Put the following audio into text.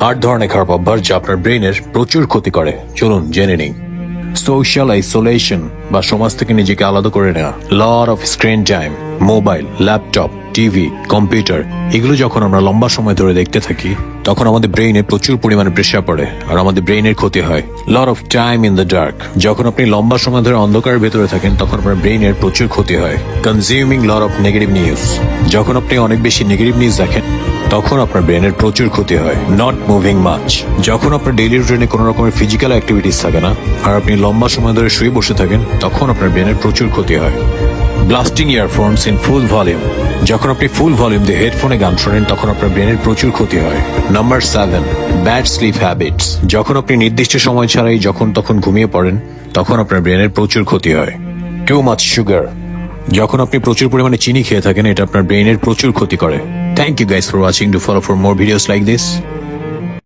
8 ধরনের খারাপ অভ্যাস যা আপনার ব্রেইনের প্রচুর ক্ষতি করে, চলুন জেনে নিই। সোশ্যাল আইসোলেশন বা সমাজ থেকে নিজেকে আলাদা করে নেওয়া, lot off screen time, mobile, laptop, TV, computer এগুলো যখন আমরা লম্বা সময় ধরে দেখতে থাকি তখন আমাদের ব্রেইনে প্রচুর পরিমাণে প্রেসার পড়ে আর আমাদের ব্রেইনের ক্ষতি হয়। Lot of time in the dark, যখন আপনি লম্বা সময় ধরে অন্ধকারের ভেতরে থাকেন তখন আপনার ব্রেইনের প্রচুর ক্ষতি হয়। Consuming lot of negative news, যখন আপনি অনেক বেশি নেগেটিভ নিউজ দেখেন তখন আপনার ব্রেনের প্রচুর ক্ষতি হয়। নট মুভিং মাচ, যখন আপনার ডেইলি রুটিনে কোনো রকমের ফিজিক্যাল অ্যাক্টিভিটিস থাকে না আর আপনি লম্বা সময় ধরে শুয়ে বসে থাকেন তখন আপনার ব্রেনের প্রচুর ক্ষতি হয়। Blasting earphones in full volume, যখন আপনি ফুল ভলিউম দিয়ে হেডফোনে গান শোনেন তখন আপনার ব্রেনের প্রচুর ক্ষতি হয়। নাম্বার 7, ব্যাড স্লিপ হ্যাবিটস, যখন আপনি নির্দিষ্ট সময় ছাড়াই যখন তখন ঘুমিয়ে পড়েন তখন আপনার ব্রেনের প্রচুর ক্ষতি হয়। টু মাচ সুগার, যখন আপনি প্রচুর পরিমাণে চিনি খেয়ে থাকেন এটা আপনার ব্রেইনের প্রচুর ক্ষতি করে। Thank you guys for watching. Do follow for more videos like this.